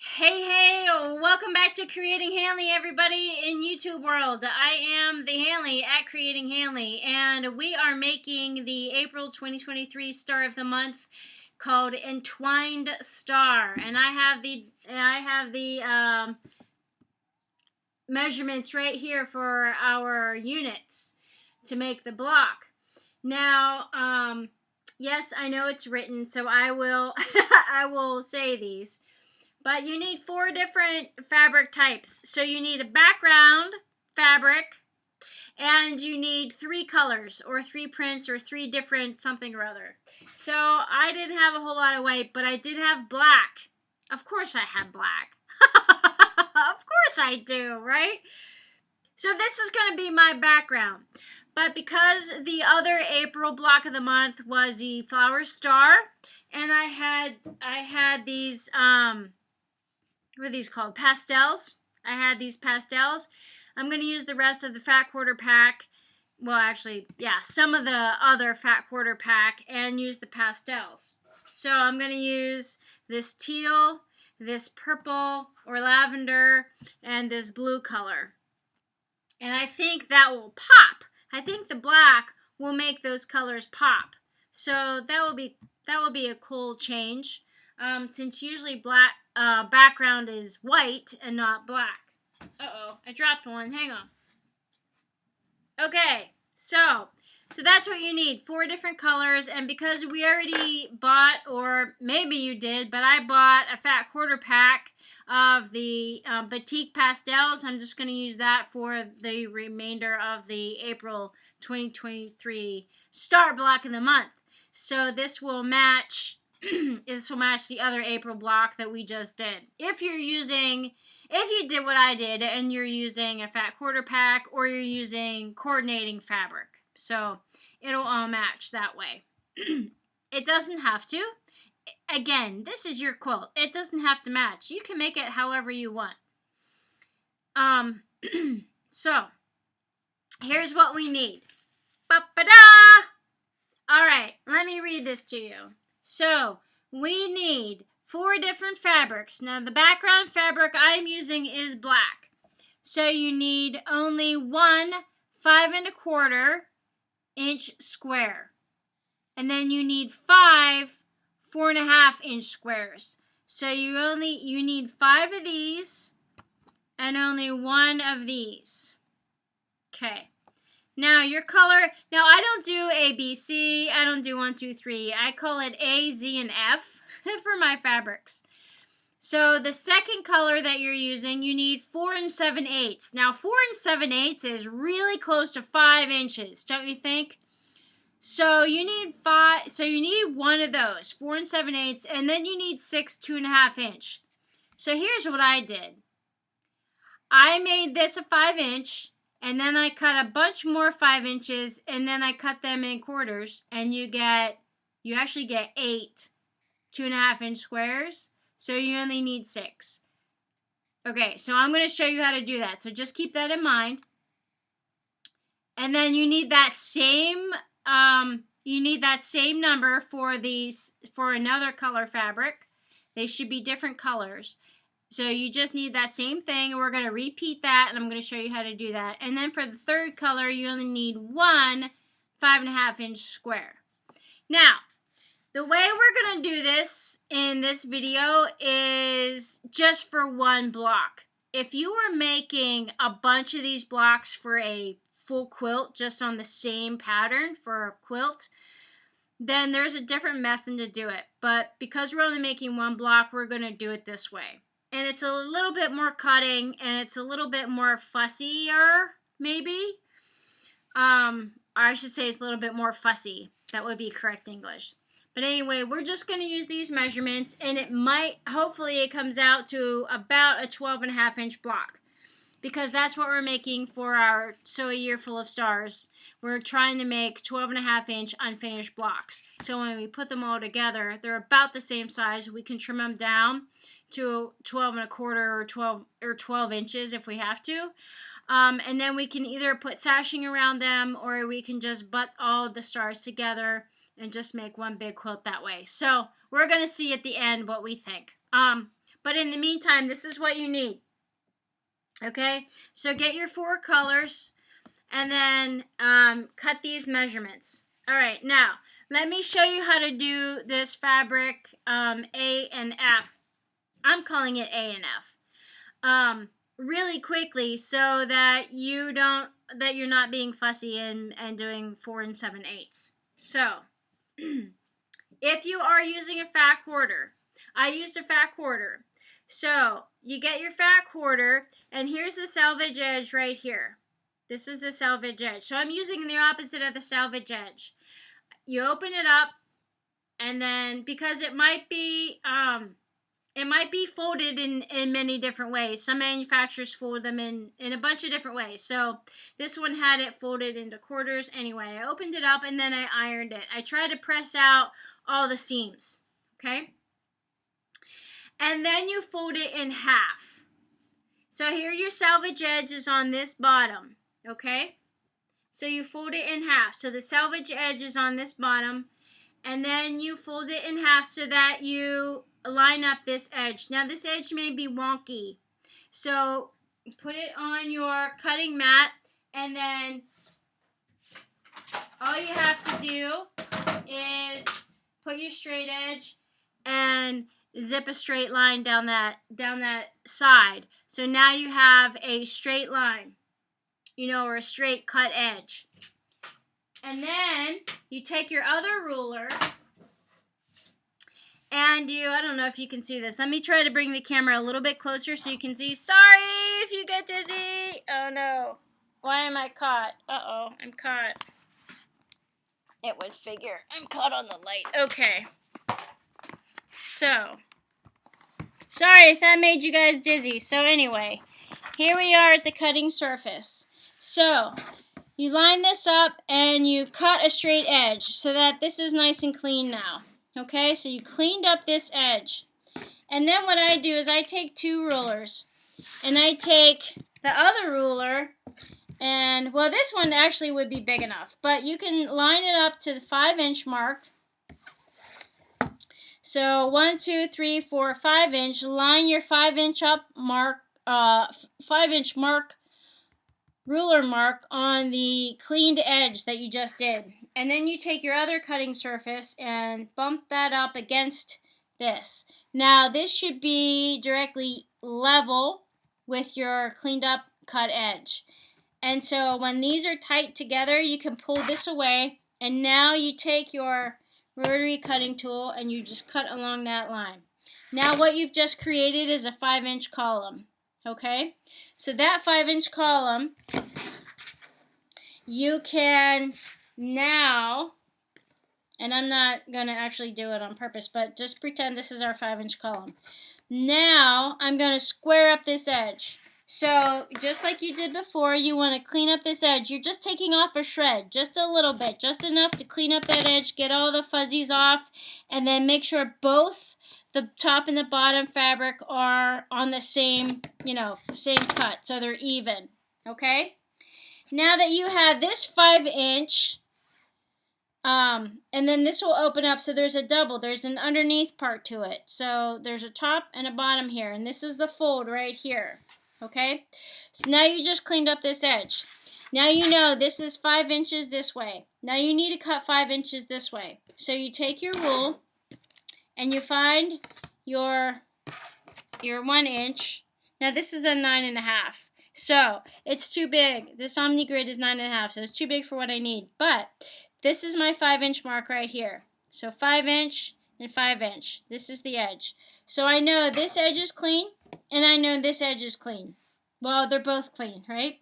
Hey, welcome back to Creating Hanley, everybody in YouTube world. I am the Hanley at Creating Hanley, and we are making the April 2023 Star of the Month called Entwined Star. And I have the measurements right here for our units to make the block. Now, yes, I know it's written, so I will I will say these. But you need 4 different fabric types. So you need a background fabric, and you need 3 colors, or 3 prints, or 3 different something or other. So I didn't have a whole lot of white, but I did have black. Of course I have black. Of course I do, right? So this is going to be my background. But because the other April block of the month was the flower star, and I had these what are these called? Pastels. I had these pastels. I'm going to use the rest of the fat quarter pack. Well, actually, yeah, some of the other fat quarter pack and use the pastels. So I'm going to use this teal, this purple or lavender, and this blue color. And I think that will pop. I think the black will make those colors pop. So that will be a cool change. Since usually black background is white and not black. Uh-oh, I dropped one. Hang on. Okay, so that's what you need. 4 different colors, and because we already bought, or maybe you did, but I bought a fat quarter pack of the batik pastels. I'm just going to use that for the remainder of the April 2023 star block of the month. So this will match the other April block that we just did. If you did what I did and you're using a fat quarter pack, or you're using coordinating fabric. So it'll all match that way. It doesn't have to. Again, this is your quilt. It doesn't have to match. You can make it however you want. So here's what we need. Ba-ba-da! All right, let me read this to you. So we need 4 different fabrics. Now the background fabric I'm using is black. So you need only 1 5 1/4 inch square. And then you need 5 4 1/2 inch squares. So you need 5 of these and only 1 of these. Okay. Now your color, now I don't do A, B, C, I don't do 1, 2, 3. I call it A, Z, and F for my fabrics. So the second color that you're using, you need 4 7/8. Now 4 7/8 is really close to 5 inches, don't you think? So you need 1 of those, 4 7/8, and then you need 6 2 1/2 inch. So here's what I did. I made this a 5 inch. And then I cut a bunch more 5 inches, and then I cut them in quarters, and you actually get 8 2 1/2 inch squares. So you only need 6. Okay, so I'm going to show you how to do that. So just keep that in mind. And then you need that same number for another color fabric. They should be different colors. So you just need that same thing. We're going to repeat that, and I'm going to show you how to do that. And then for the third color, you only need 1 5 1/2 inch square. Now, the way we're going to do this in this video is just for one block. If you were making a bunch of these blocks for a full quilt, just on the same pattern for a quilt, then there's a different method to do it. But because we're only making one block, we're going to do it this way. And it's a little bit more cutting, and it's a little bit more fussier, maybe. Or I should say it's a little bit more fussy. That would be correct English. But anyway, we're just going to use these measurements, and hopefully it comes out to about a 12 1/2 inch block. Because that's what we're making for our Sew a Year Full of Stars. We're trying to make 12 1/2 inch unfinished blocks. So when we put them all together, they're about the same size. We can trim them down to 12 1/4 or 12 inches if we have to. And then we can either put sashing around them, or we can just butt all the stars together and just make one big quilt that way. So we're going to see at the end what we think. But in the meantime, this is what you need. Okay, so get your 4 colors and then cut these measurements. All right, now let me show you how to do this fabric A and F. I'm calling it A and F. Really quickly so that you're not being fussy and doing 4 7/8. So if you are using a fat quarter, I used a fat quarter. So you get your fat quarter, and here's the selvage edge right here. This is the selvage edge. So I'm using the opposite of the selvage edge. You open it up, and then because it might be folded in many different ways. Some manufacturers fold them in a bunch of different ways. So this one had it folded into quarters. Anyway, I opened it up and then I ironed it. I tried to press out all the seams. Okay? And then you fold it in half. So here your selvage edge is on this bottom. Okay? So you fold it in half. So the selvage edge is on this bottom. And then you fold it in half so that you line up this edge. Now this edge may be wonky. So put it on your cutting mat, and then all you have to do is put your straight edge and zip a straight line down that side. So now you have a straight line, or a straight cut edge. And then you take your other ruler and I don't know if you can see this. Let me try to bring the camera a little bit closer so you can see. Sorry if you get dizzy. Oh no. Why am I caught? Uh-oh, I'm caught. It would figure. I'm caught on the light. Okay. So, sorry if that made you guys dizzy. So anyway, here we are at the cutting surface. So, you line this up and you cut a straight edge so that this is nice and clean now. Okay, so you cleaned up this edge. And then what I do is I take 2 rulers and I take the other ruler, and well, this one actually would be big enough, but you can line it up to the 5-inch mark. So 1, 2, 3, 4, 5-inch. Line your 5-inch up mark, 5-inch mark, ruler mark on the cleaned edge that you just did. And then you take your other cutting surface and bump that up against this. Now this should be directly level with your cleaned up cut edge. And so when these are tight together, you can pull this away, and now you take your rotary cutting tool and you just cut along that line. Now what you've just created is a 5-inch column. Okay? So that 5-inch column, you can now, and I'm not going to actually do it on purpose, but just pretend this is our 5-inch column. Now I'm going to square up this edge. So just like you did before, you want to clean up this edge. You're just taking off a shred, just a little bit, just enough to clean up that edge, get all the fuzzies off, and then make sure both the top and the bottom fabric are on the same, same cut, so they're even. Okay? Now that you have this 5-inch, and then this will open up, so there's a double. There's an underneath part to it. So there's a top and a bottom here, and this is the fold right here. Okay? So now you just cleaned up this edge. Now you know this is 5 inches this way. Now you need to cut 5 inches this way. So you take your rule, and you find your 1 inch. Now this is a 9.5. So it's too big. This Omni grid is 9.5, so it's too big for what I need. But this is my 5-inch mark right here. So 5-inch and 5-inch. This is the edge. So I know this edge is clean, and I know this edge is clean. Well, they're both clean, right?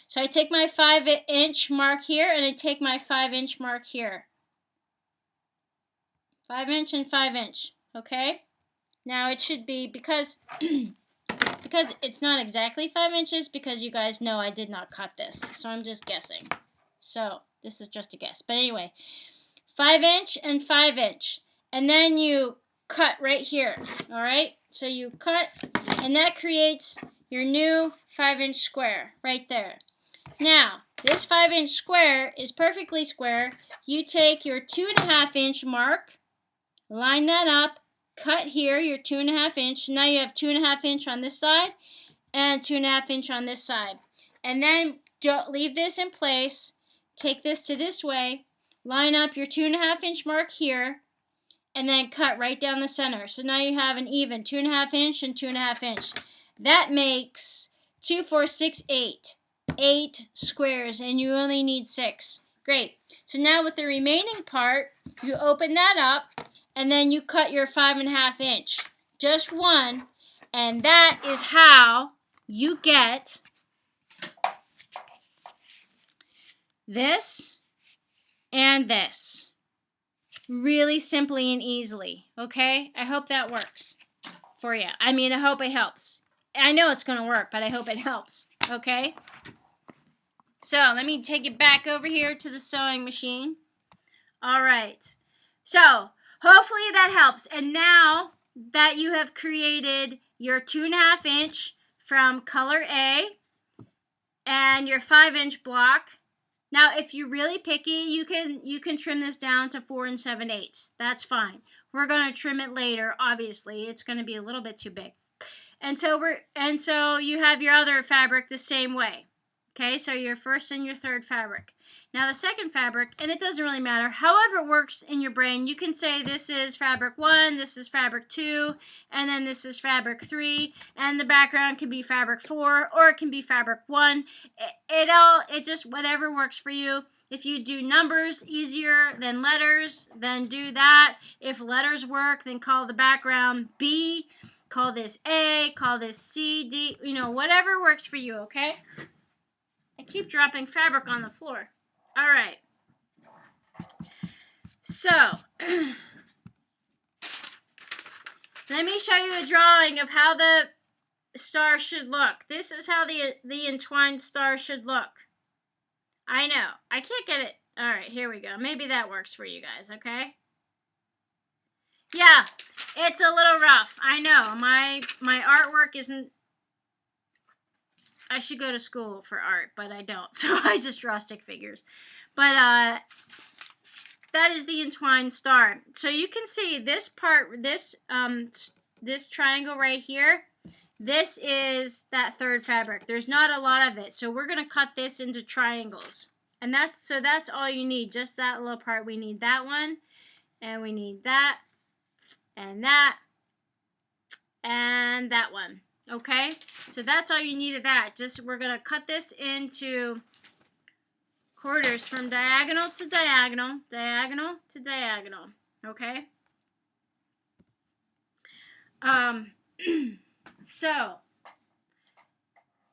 So I take my 5-inch mark here, and I take my 5-inch mark here. 5-inch and 5-inch, okay? Now it should be, because it's not exactly 5 inches, because you guys know I did not cut this. So I'm just guessing. So this is just a guess. But anyway, 5-inch and 5-inch. And then you cut right here, all right? So you cut, and that creates your new 5-inch square right there. Now, this 5-inch square is perfectly square. You take your 2.5-inch mark, line that up, cut here your 2.5 inch. Now you have 2.5 inch on this side and 2.5 inch on this side. And then don't leave this in place. Take this to this way. Line up your 2.5 inch mark here, and then cut right down the center. So now you have an even 2.5 inch and 2.5 inch. That makes 2, 4, 6, 8. 8 squares, and you only need 6. Great. So now with the remaining part, you open that up, and then you cut your 5.5 inch. Just one, and that is how you get this and this. Really simply and easily, okay? I hope that works for you. I mean, I hope it helps. I know it's going to work, but I hope it helps, okay? So let me take it back over here to the sewing machine. All right. So hopefully that helps. And now that you have created your 2.5 inch from color A and your 5 inch block, now if you're really picky, you can trim this down to 4 7/8. That's fine. We're going to trim it later. Obviously, it's going to be a little bit too big. And so you have your other fabric the same way. Okay, so your first and your third fabric. Now the second fabric, and it doesn't really matter, however it works in your brain, you can say this is fabric 1, this is fabric 2, and then this is fabric 3, and the background can be fabric 4, or it can be fabric 1. It just, whatever works for you. If you do numbers easier than letters, then do that. If letters work, then call the background B, call this A, call this C, D, whatever works for you, okay? I keep dropping fabric on the floor. All right. So, let me show you a drawing of how the star should look. This is how the entwined star should look. I know. I can't get it. All right, here we go. Maybe that works for you guys, okay? Yeah, it's a little rough. I know. My artwork isn't... I should go to school for art, but I don't. So I just draw stick figures. But that is the entwined star. So you can see this part, this triangle right here, this is that third fabric. There's not a lot of it. So we're going to cut this into triangles. And that's all you need, just that little part. We need that one, and we need that, and that, and that one. Okay, so that's all you need of that. Just we're going to cut this into quarters from diagonal to diagonal, diagonal to diagonal. Okay. So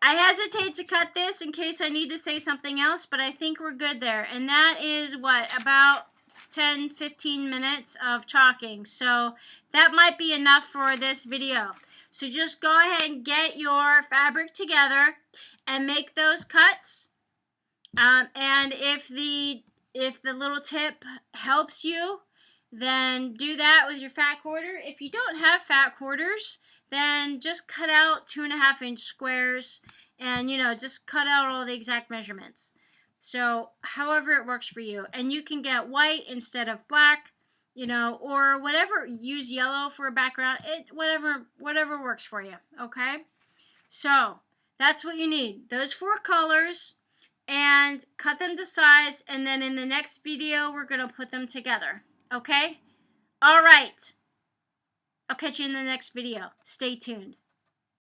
I hesitate to cut this in case I need to say something else, but I think we're good there. And that is what, about 10-15 minutes of talking. So that might be enough for this video. So just go ahead and get your fabric together and make those cuts. And if the little tip helps you, then do that with your fat quarter. If you don't have fat quarters, then just cut out 2.5 inch squares and, just cut out all the exact measurements. So however it works for you. And you can get white instead of black, or whatever. Use yellow for a background. Whatever works for you, okay? So that's what you need. Those 4 colors, and cut them to size, and then in the next video we're going to put them together, okay? All right. I'll catch you in the next video. Stay tuned.